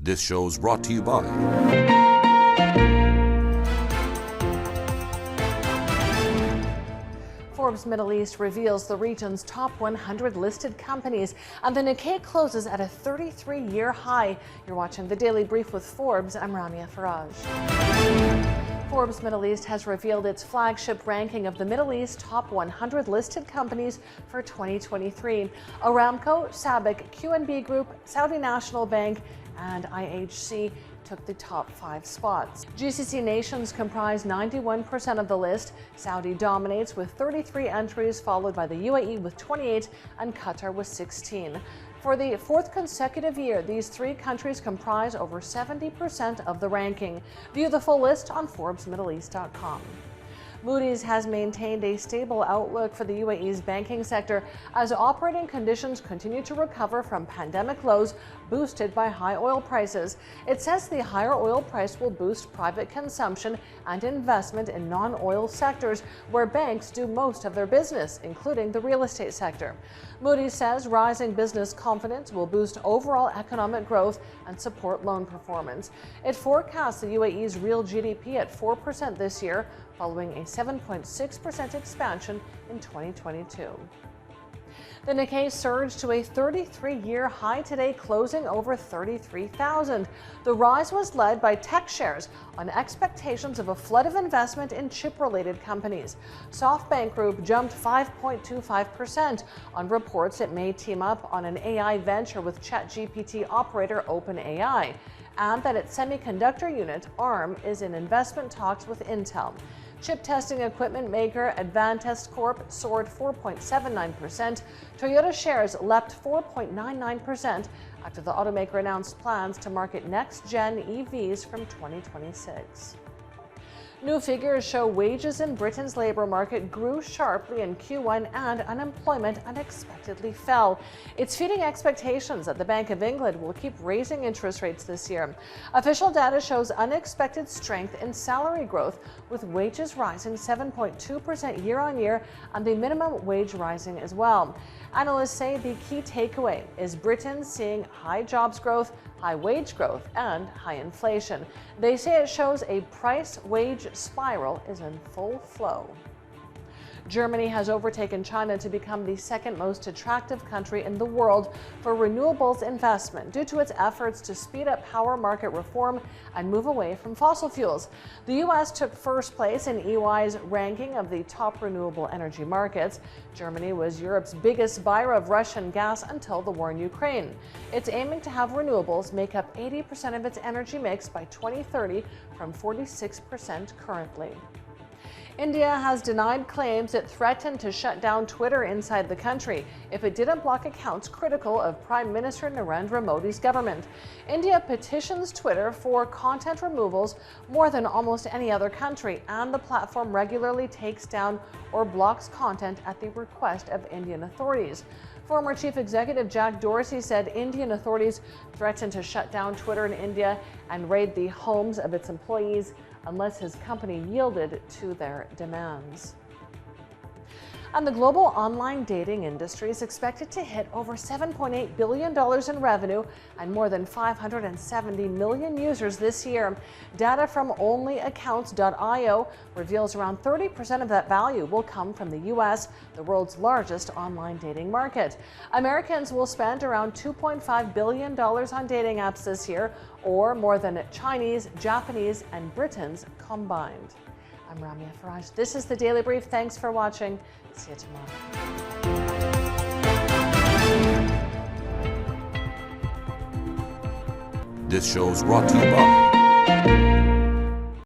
This show is brought to you by Forbes Middle East reveals the region's top 100 listed companies, and the Nikkei closes at a 33-year high. You're watching the Daily Brief with Forbes. I'm Ramia Faraj. Forbes Middle East has revealed its flagship ranking of the Middle East top 100 listed companies for 2023. Aramco, SABIC, QNB Group, Saudi National Bank, and IHC took the top 5 spots. GCC nations comprise 91% of the list. Saudi dominates with 33 entries, followed by the UAE with 28 and Qatar with 16. For the fourth consecutive year, these three countries comprise over 70% of the ranking. View the full list on ForbesMiddleEast.com. Moody's has maintained a stable outlook for the UAE's banking sector as operating conditions continue to recover from pandemic lows boosted by high oil prices. It says the higher oil price will boost private consumption and investment in non-oil sectors where banks do most of their business, including the real estate sector. Moody's says rising business confidence will boost overall economic growth and support loan performance. It forecasts the UAE's real GDP at 4% this year, following a 7.6% expansion in 2022. The Nikkei surged to a 33-year high today, closing over 33,000. The rise was led by tech shares on expectations of a flood of investment in chip-related companies. SoftBank Group jumped 5.25% on reports it may team up on an AI venture with ChatGPT operator OpenAI, and that its semiconductor unit, ARM, is in investment talks with Intel. Chip testing equipment maker Advantest Corp soared 4.79%. Toyota shares leapt 4.99% after the automaker announced plans to market next-gen EVs from 2026. New figures show wages in Britain's labour market grew sharply in Q1 and unemployment unexpectedly fell. It's feeding expectations that the Bank of England will keep raising interest rates this year. Official data shows unexpected strength in salary growth, with wages rising 7.2% year-on-year and the minimum wage rising as well. Analysts say the key takeaway is Britain seeing high jobs growth, high wage growth, and high inflation. They say it shows a price-wage spiral is in full flow. Germany has overtaken China to become the second most attractive country in the world for renewables investment due to its efforts to speed up power market reform and move away from fossil fuels. The U.S. took first place in EY's ranking of the top renewable energy markets. Germany was Europe's biggest buyer of Russian gas until the war in Ukraine. It's aiming to have renewables make up 80% of its energy mix by 2030 from 46% currently. India has denied claims it threatened to shut down Twitter inside the country if it didn't block accounts critical of Prime Minister Narendra Modi's government. India petitions Twitter for content removals more than almost any other country, and the platform regularly takes down or blocks content at the request of Indian authorities. Former Chief Executive Jack Dorsey said Indian authorities threatened to shut down Twitter in India and raid the homes of its employees unless his company yielded to their demands. And the global online dating industry is expected to hit over $7.8 billion in revenue and more than 570 million users this year. Data from onlyaccounts.io reveals around 30% of that value will come from the U.S., the world's largest online dating market. Americans will spend around $2.5 billion on dating apps this year, or more than Chinese, Japanese, and Britons combined. I'm Ramia Faraj. This is the Daily Brief. Thanks for watching. See you tomorrow. This show is brought to you by